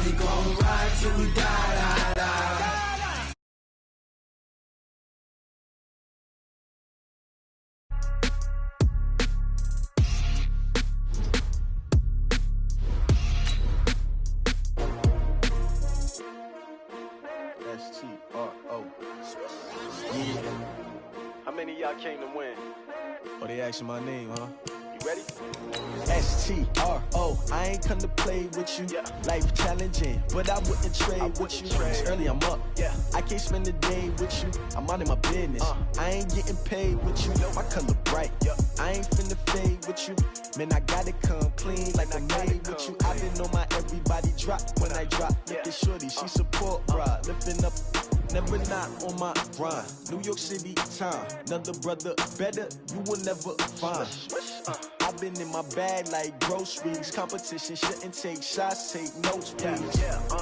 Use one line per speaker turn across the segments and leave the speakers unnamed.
We gon' ride till we die, die, die.
S-T-R-O. Yeah.
How many of y'all came to win?
Oh, they asking my name, huh?
You ready?
S-T-R-O. I ain't come to play with you.
Yeah.
Life challenging, but I wouldn't trade with you. It's early, I'm up.
Yeah.
I can't spend the day with you. I'm out in my business. I ain't getting paid with you. My color bright.
Yeah.
I ain't finna fade with you. Man, I gotta come clean like I made with you. I've been on my everybody drop when I drop. Look at shorty, she support, bruh. Lifting up. Never not on my grind. New York City time. Another brother better, you will never find. I've been in my bag like groceries. Competition shouldn't take shots, take notes, please.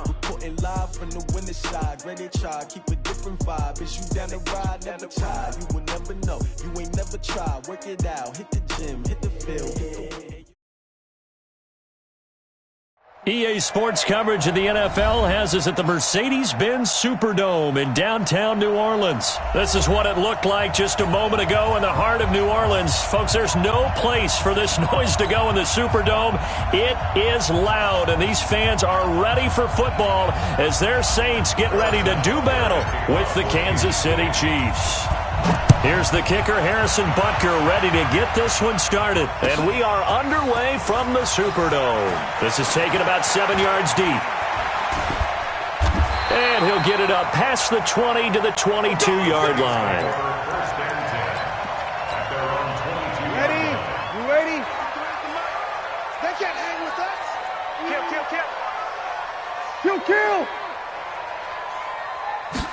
Reporting live from the winner's side. Ready to try, keep a different vibe. Is you down the ride, never tired. You will never know, you ain't never tried. Work it out, hit the gym, hit the field, hit the
EA Sports coverage of the NFL has us at the Mercedes-Benz Superdome in downtown New Orleans. This is what it looked like just a moment ago in the heart of New Orleans. Folks, there's no place for this noise to go in the Superdome. It is loud, and these fans are ready for football as their Saints get ready to do battle with the Kansas City Chiefs. Here's the kicker, Harrison Butker, ready to get this one started. And we are underway from the Superdome. This is taken about 7 yards deep. And he'll get it up past the 20 to the 22-yard line.
Ready? You ready? They can't hang with us. Kill.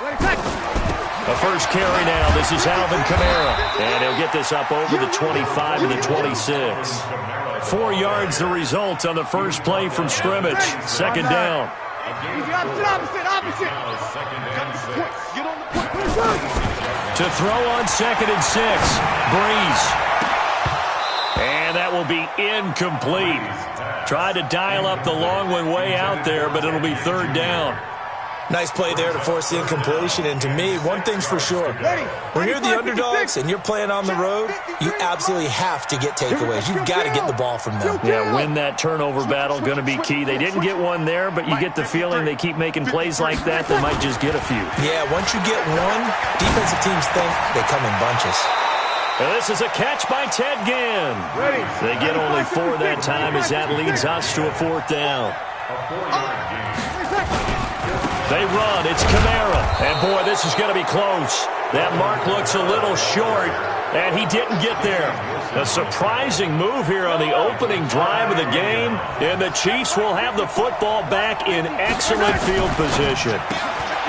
Ready, tackle.
The first carry now. This is Alvin Kamara. And he'll get this up over the 25 to the 26. 4 yards the result on the first play from scrimmage. Second down.
Opposite.
To throw on 2nd and 6. Breeze. And that will be incomplete. Tried to dial up the long one way out there, but it'll be third down.
Nice play there to force the incompletion, and to me, one thing's for sure. When you're the underdogs and you're playing on the road, you absolutely have to get takeaways. You've got to get the ball from them.
Yeah, win that turnover battle, going to be key. They didn't get one there, but you get the feeling they keep making plays like that, they might just get a few.
Yeah, once you get one, defensive teams think they come in bunches.
And this is a catch by Ted Ginn. They get only 4 that time as that leads us to a 4th down. They run. It's Kamara. And, boy, this is going to be close. That mark looks a little short, and he didn't get there. A surprising move here on the opening drive of the game, and the Chiefs will have the football back in excellent field position.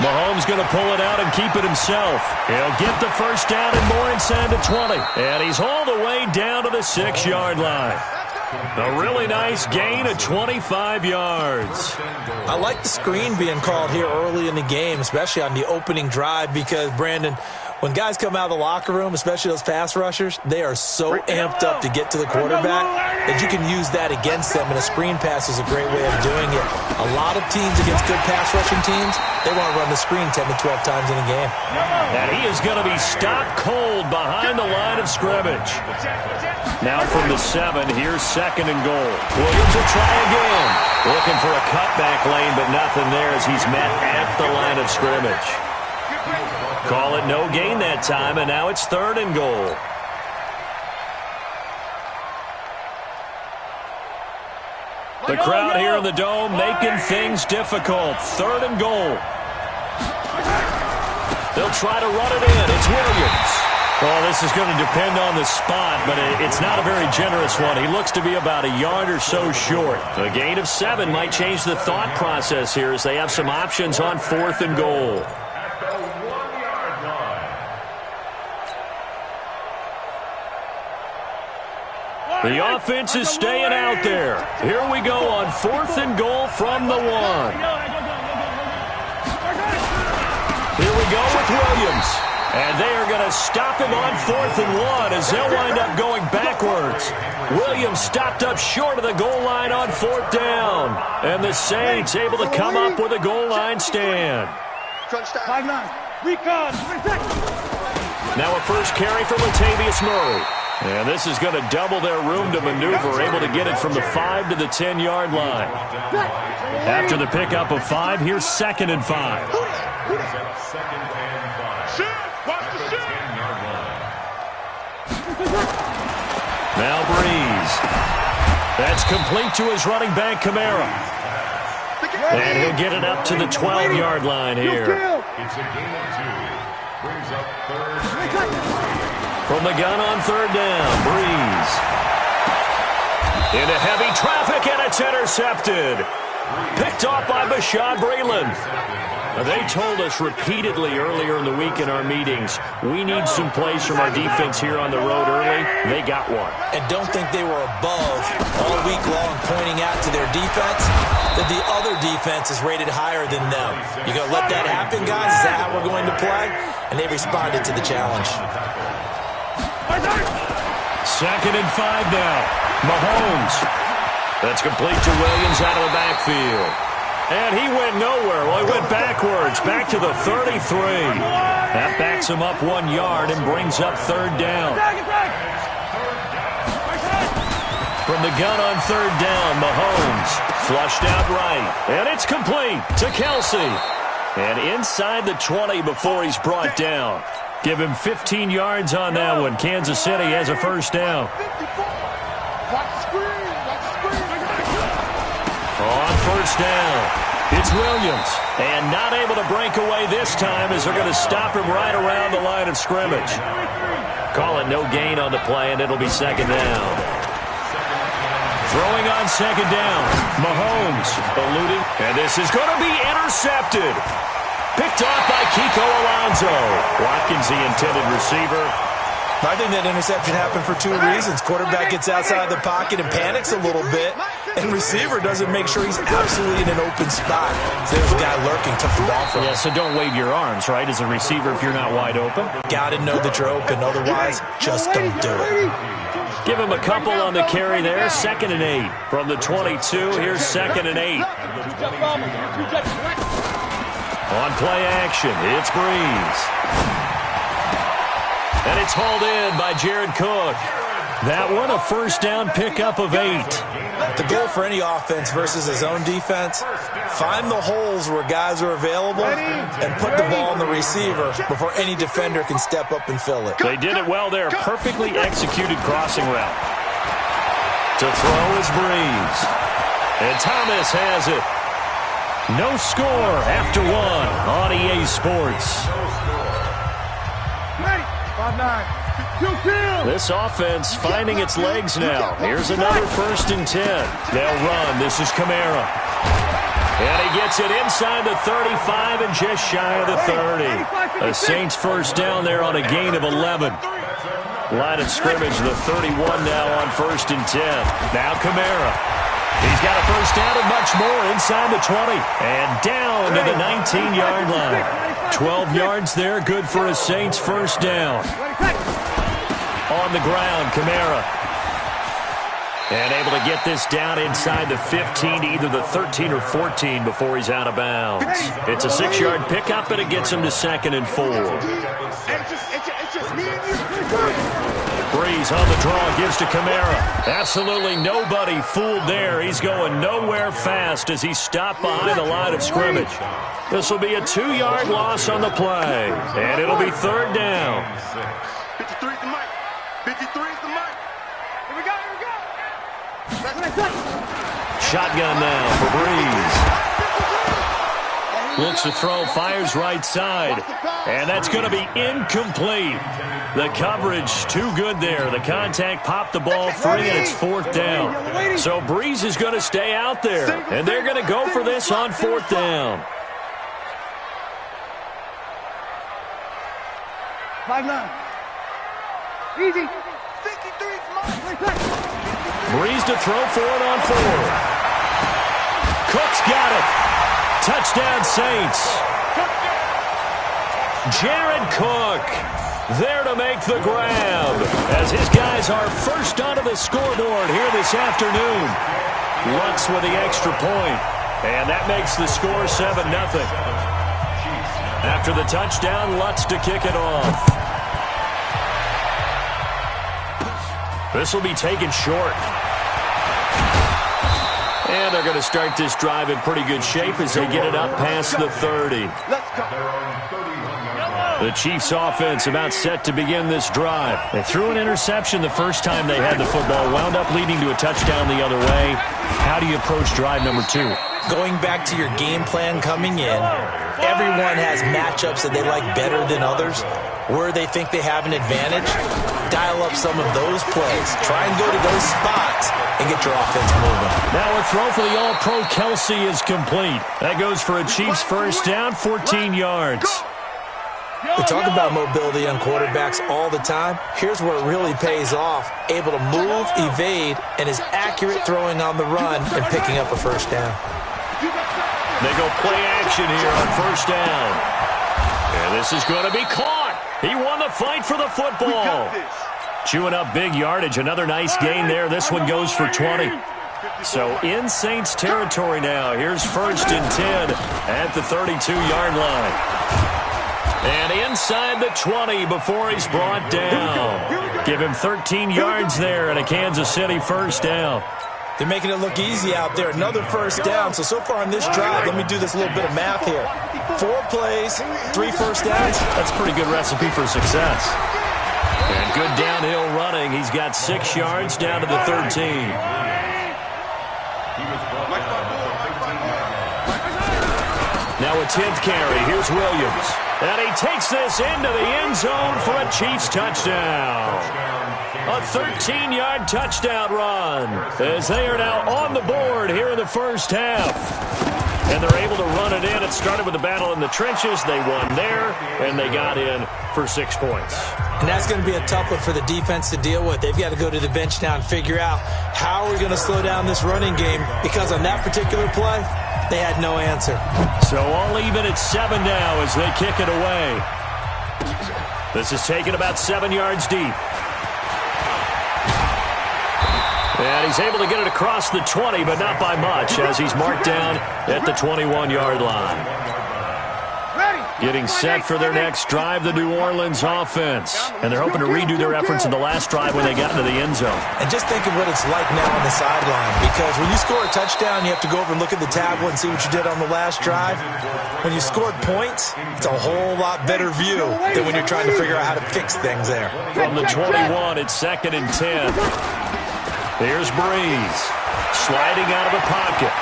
Mahomes going to pull it out and keep it himself. He'll get the first down and more inside the 20. And he's all the way down to the 6-yard line. A really nice gain of 25 yards.
I like the screen being called here early in the game, especially on the opening drive, because, Brandon, when guys come out of the locker room, especially those pass rushers, they are so amped up to get to the quarterback that you can use that against them, and a screen pass is a great way of doing it. A lot of teams against good pass rushing teams, they want to run the screen 10 to 12 times in a game.
And he is going to be stopped cold behind the line of scrimmage. Now from the 7, here's 2nd and goal. Williams will try again. Looking for a cutback lane, but nothing there as he's met at the line of scrimmage. Call it no gain that time, and now it's 3rd and goal. The crowd here in the Dome making things difficult. 3rd and goal. They'll try to run it in. It's Williams. Well, this is going to depend on the spot, but it's not a very generous one. He looks to be about a yard or so short. A gain of 7 might change the thought process here as they have some options on 4th and goal. The offense is staying out there. Here we go on 4th and goal from the 1. Here we go with Williams. And they are going to stop him on 4th and 1 as they'll wind up going backwards. Williams stopped up short of the goal line on 4th down. And the Saints able to come up with a goal line stand.
5-9. Recon.
Now a first carry for Latavius Murray. And this is going to double their room to maneuver, able to get it from the 5 to the 10-yard line. After the pickup of 5, here's 2nd and 5. Now Breeze. That's complete to his running back, Kamara. And he'll get it up to the 12-yard line here.
It's a game of 2. Brings up 3rd.
From the gun on 3rd down, Breeze. Into heavy traffic, and it's intercepted. Picked off by Bashaud Breeland. They told us repeatedly earlier in the week in our meetings, we need some plays from our defense here on the road early. They got one.
And don't think they were above all week long pointing out to their defense that the other defense is rated higher than them. You going to let that happen, guys? Is that how we're going to play? And they responded to the challenge.
2nd and 5 now. Mahomes. That's complete to Williams out of the backfield. And he went nowhere. Well, he went backwards, back to the 33. That backs him up 1 yard and brings up 3rd down. From the gun on 3rd down, Mahomes flushed out right. And it's complete to Kelsey. And inside the 20 before he's brought down. Give him 15 yards on that one. Kansas City has a first down. On 1st down, it's Williams. And not able to break away this time as they're going to stop him right around the line of scrimmage. Call it no gain on the play, and it'll be 2nd down. Throwing on 2nd down, Mahomes eluding. And this is going to be intercepted. Picked off by Kiko Alonso. Watkins, the intended receiver.
I think that interception happened for 2 reasons. Quarterback gets outside the pocket and panics a little bit, and receiver doesn't make sure he's absolutely in an open spot. So there's a guy lurking, took the ball from him.
Yeah, so don't wave your arms, right, as a receiver if you're not wide open.
Got to know that you're open. Otherwise, just don't do it.
Give him a couple on the carry there. 2nd and 8. From the 22, here's 2nd and 8. On play action, it's Breeze. And it's hauled in by Jared Cook. That one, a first down pickup of 8.
The goal for any offense versus a zone defense, find the holes where guys are available and put the ball on the receiver before any defender can step up and fill it.
They did it well there. Perfectly executed crossing route. To throw is Breeze. And Thomas has it. No score after 1 on EA Sports. This offense finding its legs now. Here's another 1st and 10. They'll run. This is Kamara. And he gets it inside the 35 and just shy of the 30. The Saints first down there on a gain of 11. Line of scrimmage, the 31 now on 1st and 10. Now Kamara. He's got a first down and much more inside the 20. And down to the 19-yard line. 12 yards there, good for a Saints first down. On the ground, Kamara. And able to get this down inside the 15 to either the 13 or 14 before he's out of bounds. It's a 6-yard pickup, and it gets him to 2nd and 4. Breeze on the draw, gives to Kamara. Absolutely nobody fooled there. He's going nowhere fast as he stopped behind the line of scrimmage. This will be a 2-yard loss on the play, and it'll be 3rd down.
53 is the mic. 53 is the mic. Here we go, here we go.
Shotgun now for Breeze. Looks to throw, fires right side. And that's going to be incomplete. The coverage too good there. The contact popped the ball free, and it's 4th down. So Breeze is going to stay out there. And they're going to go for this on 4th down.
5-9. Easy. 53 is mine.
Breeze to throw for it on 4th. Cook's got it. Touchdown Saints. Jared Cook there to make the grab as his guys are first onto the scoreboard here this afternoon. Lutz with the extra point, and that makes the score 7-0. After the touchdown, Lutz to kick it off. This will be taken short. And they're going to start this drive in pretty good shape as they get it up past the 30. The Chiefs offense about set to begin this drive. They threw an interception the first time they had the football, wound up leading to a touchdown the other way. How do you approach drive number 2?
Going back to your game plan coming in, everyone has matchups that they like better than others. Where they think they have an advantage, dial up some of those plays. Try and go to those spots and get your offense moving.
Now a throw for the All-Pro Kelsey is complete. That goes for a Chiefs first down, 14 yards.
We talk about mobility on quarterbacks all the time. Here's where it really pays off. Able to move, evade, and is accurate throwing on the run and picking up a first down.
They go play action here on first down. And this is going to be caught. He won the fight for the football. Chewing up big yardage. Another nice gain there. This one goes for 20. So in Saints territory now. Here's first and 10 at the 32-yard line. And inside the 20 before he's brought down. Give him 13 yards there and a Kansas City first down.
They're making it look easy out there. Another first down. So far in this drive, let me do this little bit of math here. 4 plays, 3 first downs.
That's a pretty good recipe for success. And good downhill running. He's got 6 yards down to the 13. Now a 10th carry. Here's Williams. And he takes this into the end zone for a Chiefs touchdown. A 13-yard touchdown run as they are now on the board here in the first half. And they're able to run it in. It started with a battle in the trenches. They won there, and they got in for 6 points.
And that's going to be a tough one for the defense to deal with. They've got to go to the bench now and figure out how are we going to slow down this running game, because on that particular play, they had no answer.
So all even at 7 now as they kick it away. This is taken about 7 yards deep. And he's able to get it across the 20, but not by much, as he's marked down at the 21-yard line. Getting set for their next drive, the New Orleans offense. And they're hoping to redo their efforts in the last drive when they got into the end zone.
And just think of what it's like now on the sideline, because when you score a touchdown, you have to go over and look at the tablet and see what you did on the last drive. When you scored points, it's a whole lot better view than when you're trying to figure out how to fix things there.
From the 21, it's 2nd and 10. Here's Breeze, sliding out of the pocket.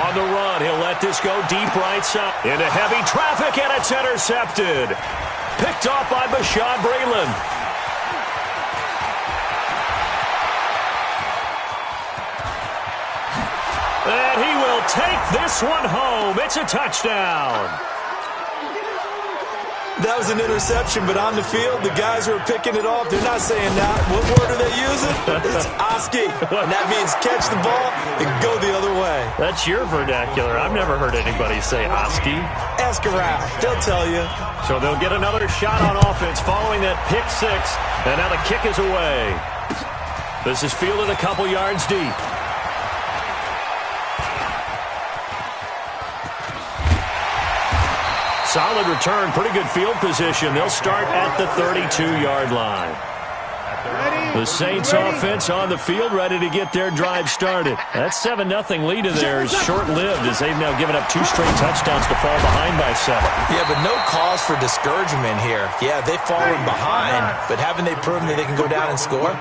On the run, he'll let this go deep right side. Into heavy traffic, and it's intercepted. Picked off by Bashaud Breeland. And he will take this one home. It's a touchdown.
That was an interception, but on the field, the guys who are picking it off, they're not saying that. What word are they using? It's Oski. And that means catch the ball and go the other way.
That's your vernacular. I've never heard anybody say Oski.
Ask around. They'll tell you.
So they'll get another shot on offense following that pick 6, and now the kick is away. This is fielded a couple yards deep. Solid return, pretty good field position. They'll start at the 32-yard line. The Saints offense on the field, ready to get their drive started. That 7-0 lead of theirs short-lived as they've now given up 2 straight touchdowns to fall behind by 7.
Yeah, but no cause for discouragement here. Yeah, they've fallen behind, but haven't they proven that they can go down and score?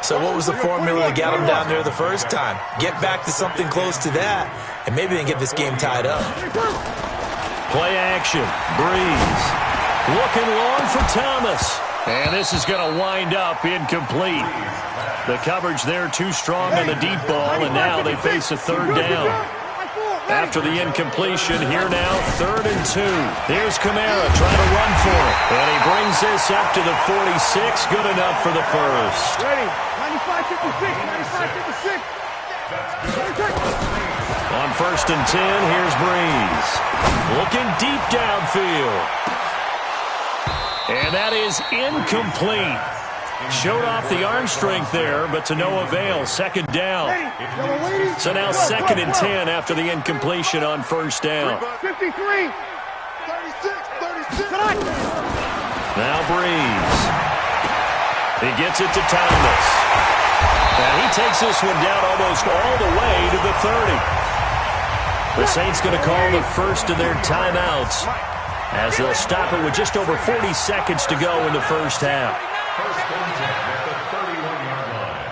So what was the formula to get them down there the first time? Get back to something close to that, and maybe they can get this game tied up.
Play action. Breeze. Looking long for Thomas. And this is going to wind up incomplete. The coverage there too strong on the deep ball, and now they face a 3rd down. After the incompletion, here now, 3rd and 2. Here's Kamara trying to run for it. And he brings this up to the 46. Good enough for the first.
Ready. 95-56. 95-56.
On 1st and 10, here's Breeze. Looking deep downfield. And that is incomplete. Showed off the arm strength there, but to no avail. Second down. So now 2nd and 10 after the incompletion on first down.
53, 36, 36.
Now Breeze. He gets it to Thomas. And he takes this one down almost all the way to the 30. The Saints going to call the first of their timeouts as they'll stop it with just over 40 seconds to go in the first half.
First and 10 at the 31-yard line.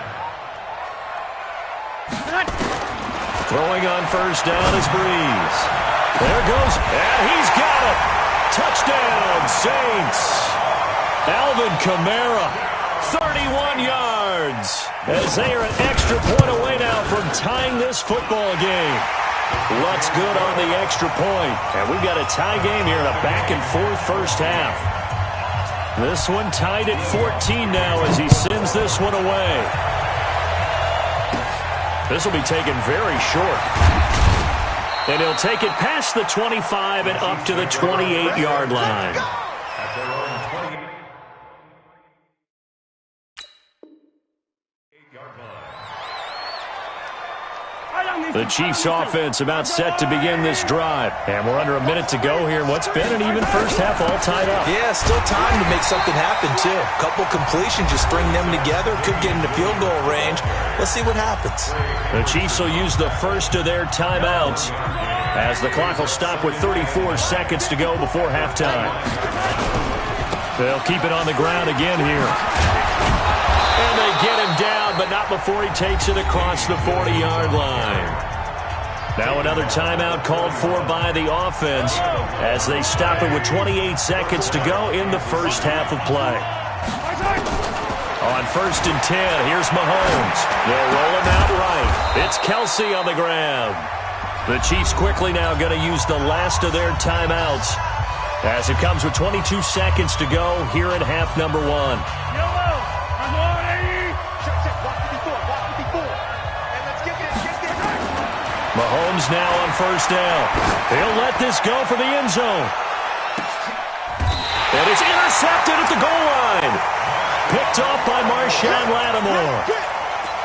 Throwing on first down is Breeze. There goes, and he's got it. Touchdown, Saints. Alvin Kamara, 31 yards. As they are an extra point away now from tying this football game. What's good on the extra point? And we've got a tie game here in a back-and-forth first half. This one tied at 14 now as he sends this one away. This will be taken very short. And he'll take it past the 25 and up to the 28-yard line.
At their own 28-yard line.
The Chiefs' offense about set to begin this drive. And we're under a minute to go here in what's been an even first half all tied up.
Yeah, still time to make something happen, too. A couple completions, just string them together. Could get into field goal range. Let's see what happens.
The Chiefs will use the first of their timeouts as the clock will stop with 34 seconds to go before halftime. They'll keep it on the ground again here. And they get him down, but not before he takes it across the 40-yard line. Now another timeout called for by the offense as they stop it with 28 seconds to go in the first half of play. On first and 10, here's Mahomes. They'll roll him out right. It's Kelsey on the ground. The Chiefs quickly now going to use the last of their timeouts as it comes with 22 seconds to go here in half number one. Mahomes now on first down. He'll let this go for the end zone. And it's intercepted at the goal line. Picked off by Marshawn Lattimore.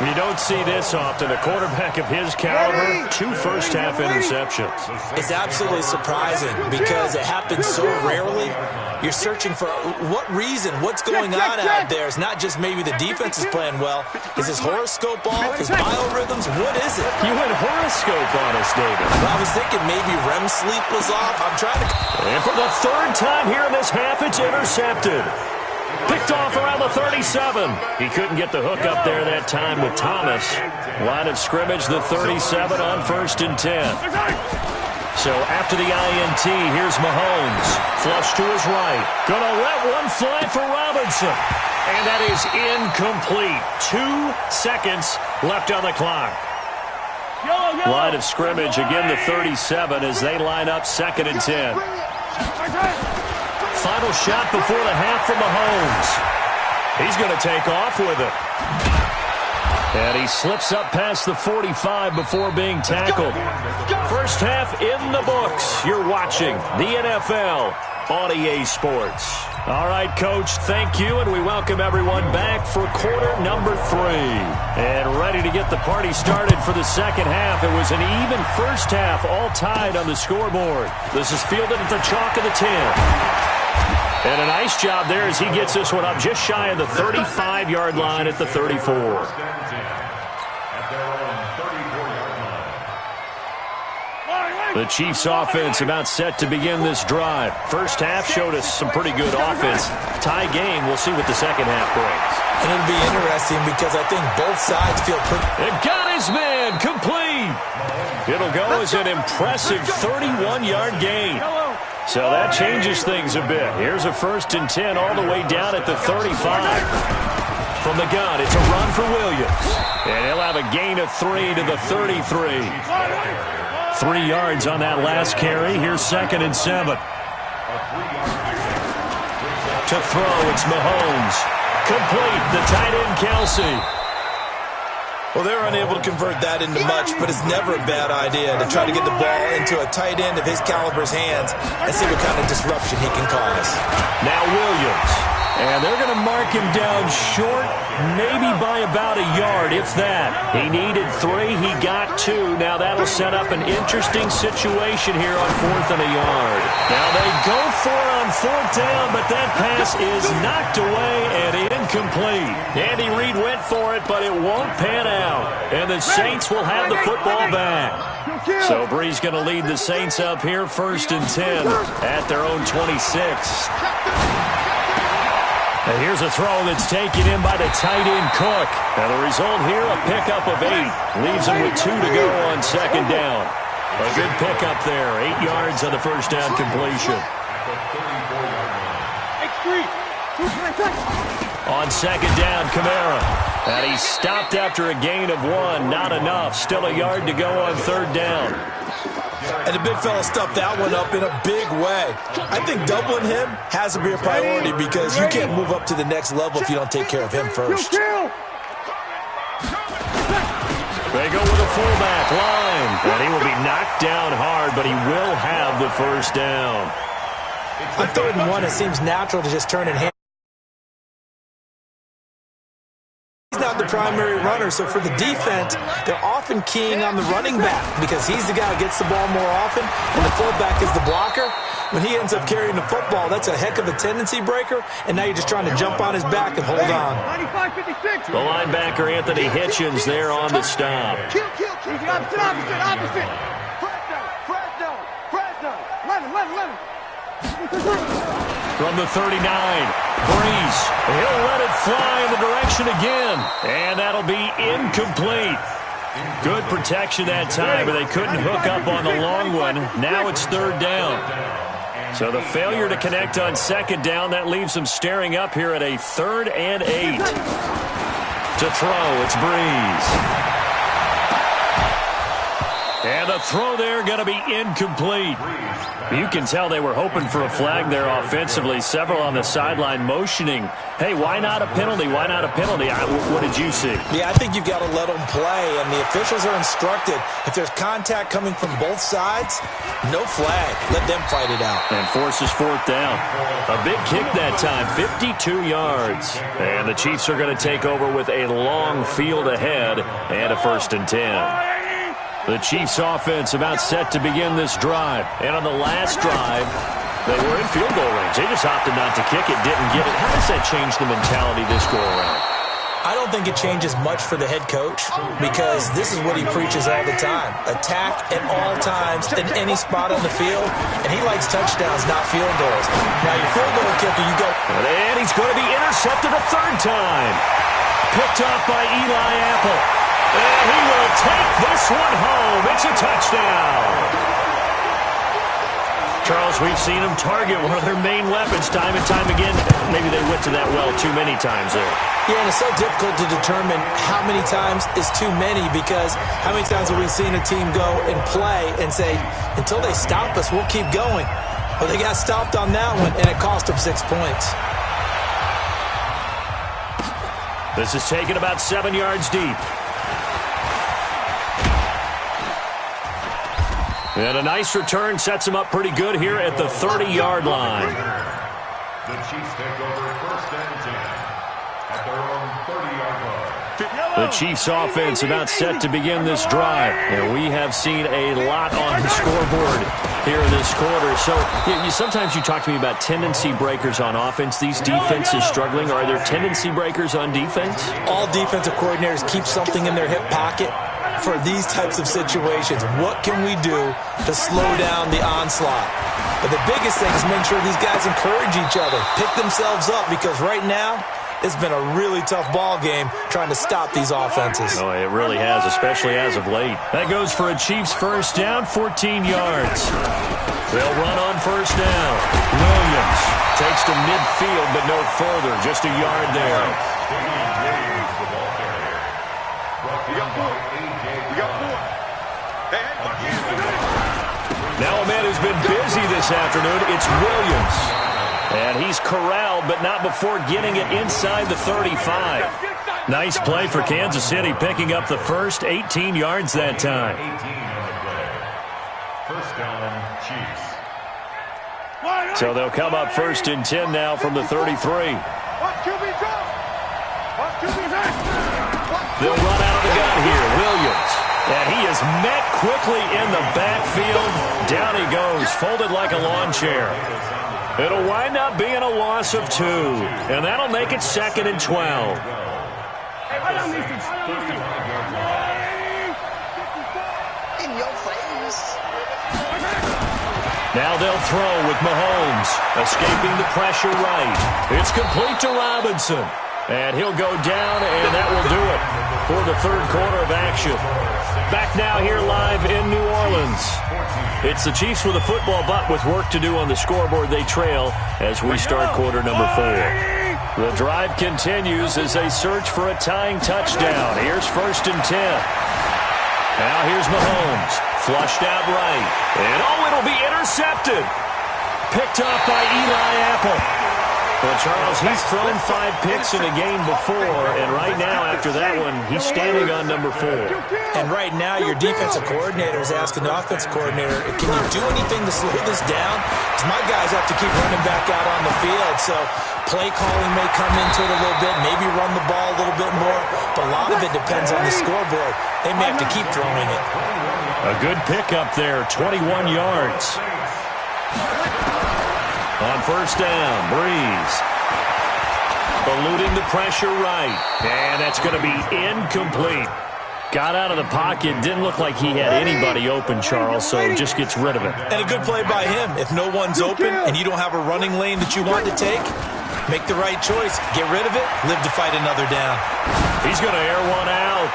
You don't see this often. A quarterback of his caliber, 2 first-half interceptions.
It's absolutely surprising because it happens so rarely. You're searching for what reason, what's going on out there. It's not just maybe the defense is playing well. Is his horoscope off? His biorhythms? What is it?
You went horoscope on us, David.
Well, I was thinking maybe REM sleep was off. I'm trying to...
And for the 3rd time here in this half, it's intercepted. Picked off around the 37. He couldn't get the hook up there that time with Thomas. Line of scrimmage, the 37 on first and 10. So after the INT, here's Mahomes. Flush to his right. Gonna let one fly for Robinson. And that is incomplete. 2 seconds left on the clock. Line of scrimmage, again the 37 as they line up 2nd and 10. Final shot before the half from Mahomes. He's going to take off with it. And he slips up past the 45 before being tackled. First half in the books. You're watching the NFL on EA Sports. All right, Coach, thank you, and we welcome everyone back for quarter number 3. And ready to get the party started for the second half. It was an even first half, all tied on the scoreboard. This is fielded at the chalk of the 10. And a nice job there as he gets this one up just shy of the 35-yard line at the 34. The Chiefs offense about set to begin this drive. First half showed us some pretty good offense. Tie game, we'll see what the second half brings.
And it'll be interesting because I think both sides feel pretty...
And got his man complete. It'll go as an impressive 31-yard gain. So that changes things a bit. Here's a first and 10 all the way down at the 35. From the gun, it's a run for Williams. And he'll have a gain of 3 to the 33. 3 yards on that last carry. Here's 2nd and 7. To throw, it's Mahomes. Complete, the tight end Kelsey.
Well, they were unable to convert that into much, but it's never a bad idea to try to get the ball into a tight end of his caliber's hands and see what kind of disruption he can cause.
Now Williams. And they're going to mark him down short, maybe by about a yard, if that. He needed 3. He got 2. Now that'll set up an interesting situation here on 4th and a yard. Now they go for it on 4th down, but that pass is knocked away and incomplete. Andy Reid went for it, but it won't pan out. And the Saints will have the football back. So Bree's going to lead the Saints up here 1st and 10 at their own 26. And here's a throw that's taken in by the tight end Cook. And the result here, a pickup of 8. Leaves him with 2 to go on 2nd down. A good pickup there. 8 yards on the first down completion. On 2nd down, Kamara. And he's stopped after a gain of 1. Not enough. Still a yard to go on 3rd down.
And the big fella stuffed that one up in a big way. I think doubling him has to be a priority because you can't move up to the next level if you don't take care of him first.
They go with a fullback line. And he will be knocked down hard, but he will have the first down.
On 3rd and 1, it seems natural to just turn and hand. He's not the primary runner, so for the defense, they're often keying on the running back because he's the guy who gets the ball more often, and the fullback is the blocker. When he ends up carrying the football, that's a heck of a tendency breaker, and now you're just trying to jump on his back and hold on.
The linebacker, Anthony Hitchens, there on the stop.
Opposite.
From the 39, Breeze. He'll let it fly in the direction again. And that'll be incomplete. Good protection that time, but they couldn't hook up on the long one. Now it's 3rd down. So the failure to connect on 2nd down, that leaves them staring up here at a 3rd and 8. To throw, it's Breeze. And the throw there going to be incomplete. You can tell they were hoping for a flag there offensively. Several on the sideline motioning, hey, why not a penalty? Why not a penalty? What did you see?
Yeah, I think you've got to let them play, and the officials are instructed. If there's contact coming from both sides, no flag. Let them fight it out.
And forces 4th down. A big kick that time, 52 yards. And the Chiefs are going to take over with a long field ahead and a 1st and 10. The Chiefs offense about set to begin this drive. And on the last drive, they were in field goal range. They just opted not to kick it, didn't get it. How does that change the mentality this go around?
I don't think it changes much for the head coach because this is what he preaches all the time. Attack at all times in any spot on the field, and he likes touchdowns, not field goals. Now, your field goal kicker, you go.
And he's going to be intercepted a 3rd time. Picked off by Eli Apple. And he will take this one home. It's a touchdown. Charles, we've seen him target one of their main weapons time and time again. Maybe they went to that well too many times there.
Yeah, and it's so difficult to determine how many times is too many because how many times have we seen a team go and play and say, until they stop us, we'll keep going. Well, they got stopped on that one, and it cost them 6 points.
This is taken about 7 yards deep. And a nice return sets him up pretty good here at the 30-yard line.
The Chiefs take over 1st and 10 at their own 30-yard line.
The Chiefs offense about set to begin this drive. And we have seen a lot on the scoreboard here in this quarter. So sometimes you talk to me about tendency breakers on offense. These defenses struggling. Are there tendency breakers on defense?
All defensive coordinators keep something in their hip pocket for these types of situations. What can we do to slow down the onslaught? But the biggest thing is make sure these guys encourage each other, pick themselves up, because right now it's been a really tough ball game trying to stop these offenses.
Oh, it really has, especially as of late. That goes for a Chiefs 1st down, 14 yards. They'll run on 1st down. Williams takes to midfield, but no further, just a yard there. Now a man who's been busy this afternoon, it's Williams. And he's corralled, but not before getting it inside the 35. Nice play for Kansas City, picking up the first 18 yards that time.
18 on the play. First down, Chiefs.
So they'll come up first and 10 now from the 33. They'll run out of the gun here. Williams. And he is met quickly in the backfield. Down he goes, folded like a lawn chair. It'll wind up being a loss of 2. And that'll make it 2nd and 12.
In your face.
Now they'll throw with Mahomes. Escaping the pressure right. It's complete to Robinson. And he'll go down, and that will do it for the third quarter of action. Back now here live in New Orleans. It's the Chiefs with a football, but with work to do on the scoreboard, they trail as we start quarter number 4. The drive continues as they search for a tying touchdown. Here's 1st and 10. Now here's Mahomes. Flushed out right. And it'll be intercepted. Picked up by Eli Apple. Well, Charles, he's thrown 5 picks in a game before, and right now, after that one, he's standing on number 4.
And right now, your defensive coordinator is asking the offensive coordinator, can you do anything to slow this down? Because my guys have to keep running back out on the field, so play calling may come into it a little bit, maybe run the ball a little bit more, but a lot of it depends on the scoreboard. They may have to keep throwing it.
A good pickup there, 21 yards. On first down, Breeze. Eluding the pressure right. And that's going to be incomplete. Got out of the pocket. Didn't look like he had anybody open, Charles, so just gets rid of it.
And a good play by him. If no one's open and you don't have a running lane that you want to take, make the right choice. Get rid of it. Live to fight another down.
He's going to air one out.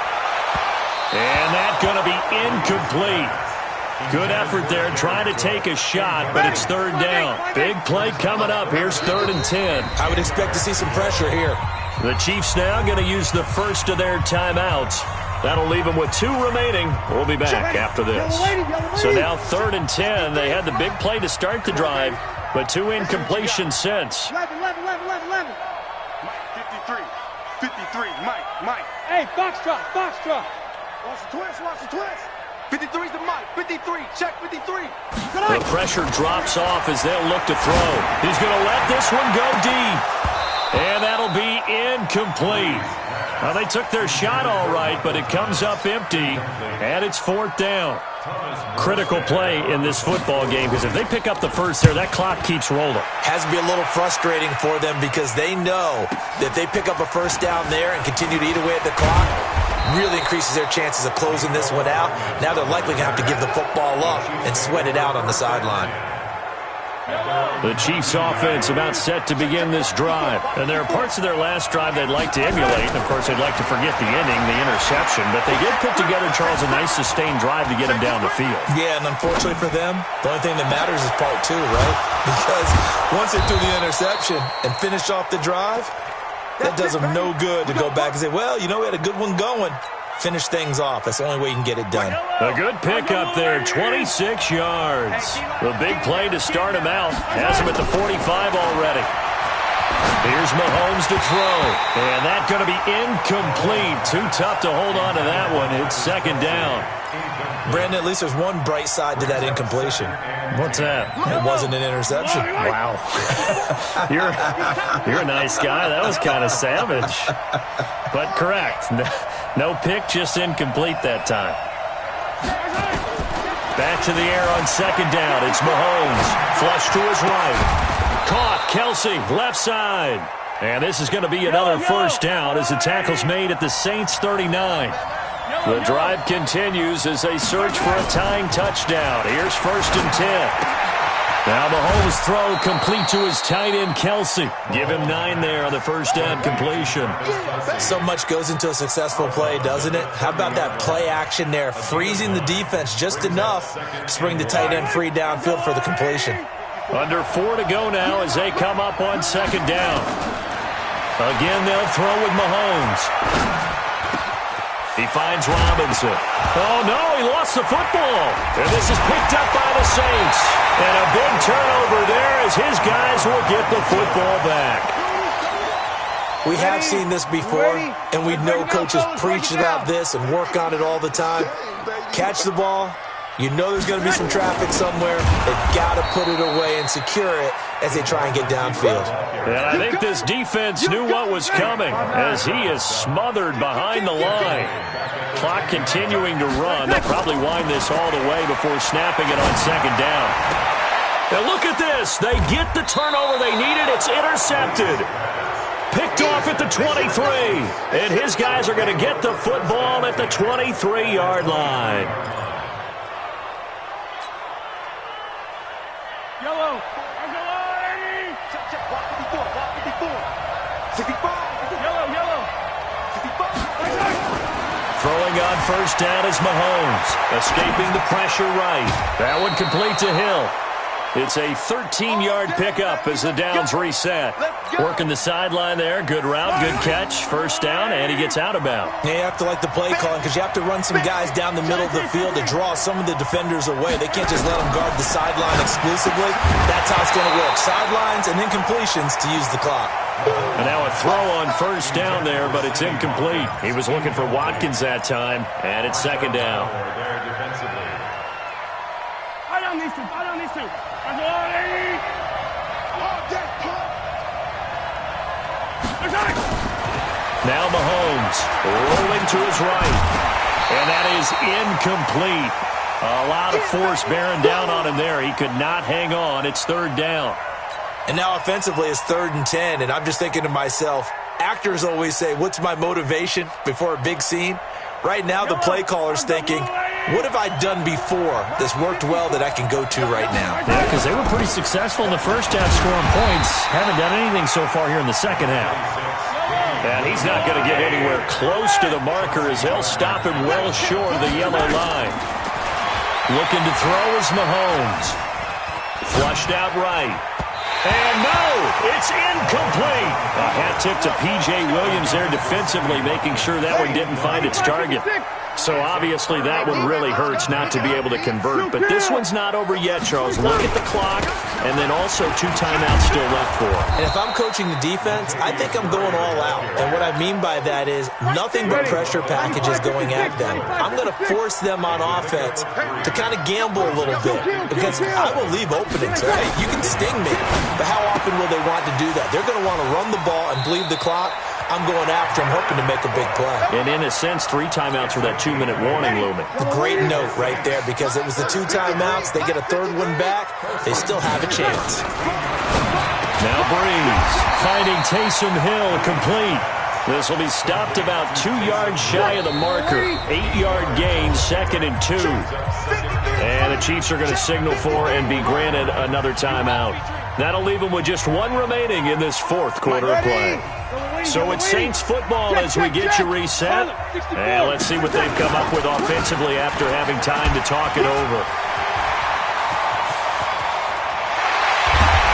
And that's going to be incomplete. Good effort there, trying to take a shot, but it's 3rd down. Big play coming up. Here's 3rd and 10.
I would expect to see some pressure here.
The Chiefs now going to use the first of their timeouts. That'll leave them with 2 remaining. We'll be back after this. So now 3rd and 10. They had the big play to start the drive, but 2 incompletions since.
11. Mike, 53, Mike. Hey, Foxtrot. Watch the twist. 53's the Mike. 53, check 53.
The pressure drops off as they'll look to throw. He's going to let this one go deep. And that'll be incomplete. Well, they took their shot all right, but it comes up empty, and it's 4th down. Critical play in this football game, because if they pick up the first there, that clock keeps rolling.
Has to be a little frustrating for them because they know that they pick up a first down there and continue to eat away at the clock, really increases their chances of closing this one out. Now they're likely going to have to give the football up and sweat it out on the sideline.
The Chiefs offense about set to begin this drive. And there are parts of their last drive they'd like to emulate. And, of course, they'd like to forget the ending, the interception. But they did put together, Charles, a nice sustained drive to get him down the field.
Yeah, and unfortunately for them, the only thing that matters is part 2, right? Because once they threw the interception and finished off the drive, that does them no good to go back and say, well, you know, we had a good one going. Finish things off. That's the only way you can get it done.
A good pickup there, 26 yards. The big play to start him out. Has him at the 45 already. Here's Mahomes to throw. And that's going to be incomplete. Too tough to hold on to that one. It's 2nd down.
Brandon, at least there's one bright side to that incompletion.
What's that?
It wasn't an interception.
Wow. You're a nice guy. That was kind of savage. But correct. No pick, just incomplete that time. Back to the air on 2nd down. It's Mahomes. Flush to his right. Caught. Kelsey, left side. And this is going to be another first down as the tackle's made at the Saints 39. The drive continues as they search for a tying touchdown. Here's 1st and 10. Now Mahomes' throw complete to his tight end, Kelsey. Give him 9 there on the first down completion.
So much goes into a successful play, doesn't it? How about that play action there? Freezing the defense just enough to bring the tight end free downfield for the completion.
Under 4 to go now as they come up on 2nd down. Again, they'll throw with Mahomes. He finds Robinson. Oh, no, he lost the football. And this is picked up by the Saints. And a big turnover there as his guys will get the football back.
We have seen this before, and we know coaches preach about this and work on it all the time. Catch the ball. You know there's going to be some traffic somewhere. They've got to put it away and secure it as they try and get downfield.
And I think this defense knew what was coming as he is smothered behind the line. Clock continuing to run. They'll probably wind this all the way before snapping it on second down. And look at this. They get the turnover they needed. It's intercepted. Picked off at the 23. And his guys are going to get the football at the 23-yard line.
Yellow. Check, check. Block 54. Block 54. 65. Yellow. 65.
Throwing on first down is Mahomes. Escaping the pressure right. That one complete to Hill. It's a 13-yard pickup as the downs reset. Working the sideline there. Good route, good catch. First down, and he gets out of bounds.
Yeah, you have to like the play calling because you have to run some guys down the middle of the field to draw some of the defenders away. They can't just let them guard the sideline exclusively. That's how it's going to work. Sidelines and incompletions to use the clock.
And now a throw on first down there, but it's incomplete. He was looking for Watkins that time, and it's second down.
I don't need to.
Now Mahomes rolling to his right. And that is incomplete. A lot of force bearing down on him there. He could not hang on. It's third down.
And now offensively it's 3rd and 10. And I'm just thinking to myself, actors always say, what's my motivation before a big scene? Right now the play caller's thinking, what have I done before that's worked well that I can go to right now?
Yeah, because they were pretty successful in the first half scoring points. Haven't done anything so far here in the second half. And he's not going to get anywhere close to the marker as they'll stop him well short of the yellow line. Looking to throw is Mahomes. Flushed out right. And no, it's incomplete. A hat tip to P.J. Williams there defensively, making sure that one didn't find its target. So obviously that one really hurts not to be able to convert. But this one's not over yet, Charles. Look at the clock, and then also 2 timeouts still left for him.
And if I'm coaching the defense, I think I'm going all out. And what I mean by that is nothing but pressure packages going at them. I'm going to force them on offense to kind of gamble a little bit because I will leave openings, right? You can sting me, but how often will they want to do that? They're going to want to run the ball and bleed the clock. I'm going after him, hoping to make a big play.
And in a sense, 3 timeouts for that 2-minute warning looming.
A great note right there because it was the 2 timeouts. They get a 3rd one back. They still have a chance.
Now Breeze finding Taysom Hill complete. This will be stopped about 2 yards shy of the marker. 8-yard gain, 2nd and 2. And the Chiefs are going to signal for and be granted another timeout. That'll leave them with just 1 remaining in this 4th quarter of play. So it's Saints football as we get you reset. And let's see what they've come up with offensively after having time to talk it over.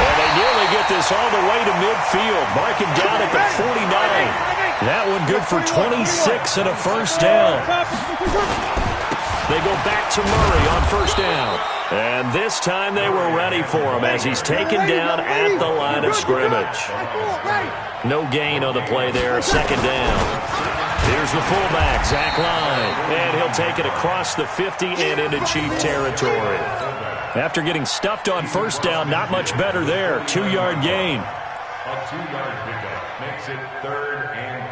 Well, they nearly get this all the way to midfield. Marking down at the 49. That one good for 26 and a first down. They go back to Murray on first down. And this time they were ready for him as he's taken down at the line of scrimmage. No gain on the play there, 2nd down. Here's the fullback, Zach Line. And he'll take it across the 50 and into Chief territory. After getting stuffed on first down, not much better there. 2-yard gain.
A 2-yard pickup makes it 3rd and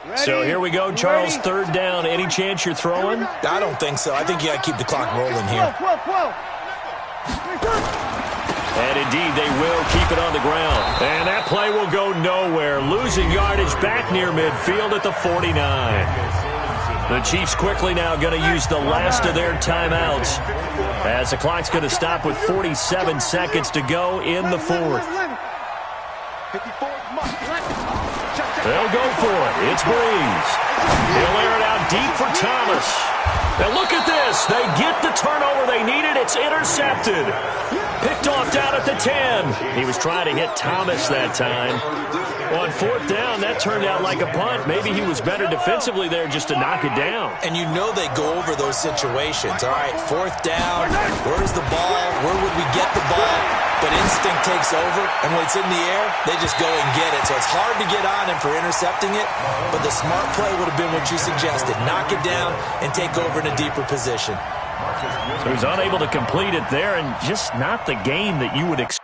8.
So here we go, Charles, 3rd down. Any chance you're throwing?
I don't think so. I think you got to keep the clock rolling here.
And indeed, they will keep it on the ground. And that play will go nowhere. Losing yardage back near midfield at the 49. The Chiefs quickly now going to use the last of their timeouts as the clock's going to stop with 47 seconds to go in the 4th. They'll go for it. It's Breeze. He'll air it out deep for Thomas. And look at this. this. They get the turnover they needed. It's intercepted. Picked off down at the 10. He was trying to hit Thomas that time. On fourth down, that turned out like a punt. Maybe he was better defensively there just to knock it down.
And you know they go over those situations. All right, fourth down, where's the ball? Where would we get the ball? But instinct takes over, and when it's in the air, they just go and get it. So it's hard to get on him for intercepting it, but the smart play would have been what you suggested. Knock it down and take over in a deeper position.
So he's unable to complete it there, and just not the game that you would expect.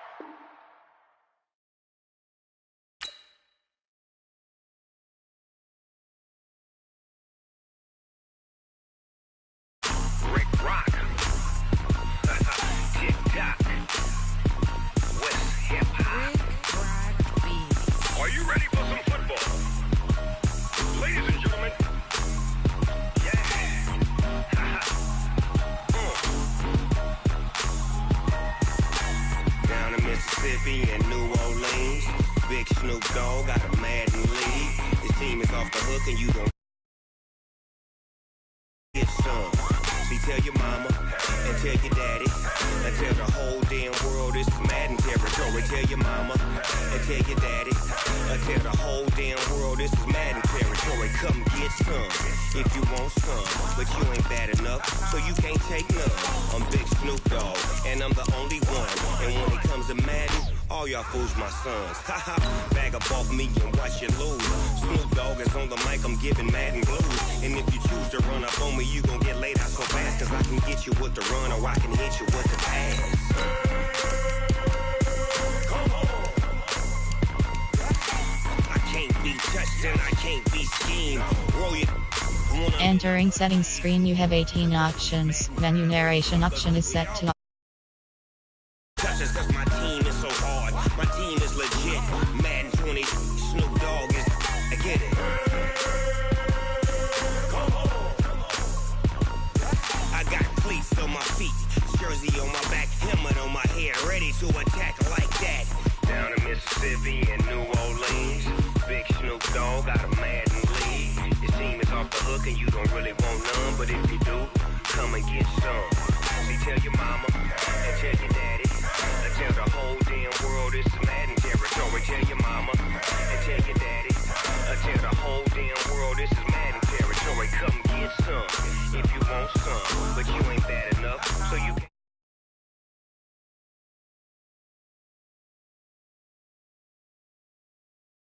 Mississippi and New Orleans. Big Snoop Dogg got a Madden league. His team is off the hook and you gon' get some. See, tell your mama and tell your daddy and tell the whole damn world this is Madden territory. Tell your mama and tell your daddy and tell the whole damn world this is Madden territory. Come get some if you want some, but you ain't bad enough, so you can't take none. I'm Big Snoop Dogg, and I'm the only one. And when it comes to Madden, all y'all fools my sons. Haha, bag up off me and watch you lose. Snoop Dogg is on the mic, I'm giving Madden blues. And if you choose to run up on me, you gon' get laid out so fast, cause I can get you with the run or I can hit you with the pass. I can't be touched and I can't be schemed. Roll you.
Entering settings screen, you have 18 options. Menu narration option is set to
touches cause my team is so hard. My team is legit. Madden 20, Snoop Dogg is, I get it. I got cleats on my feet, jersey on my back, helmet on my head, ready to attack like that. Down in Mississippi and New Orleans, Big Snoop Dogg got a Madden league. His team is off the hook and you don't really want none, but if you do, come and get some. See, tell your mama and tell your daddy.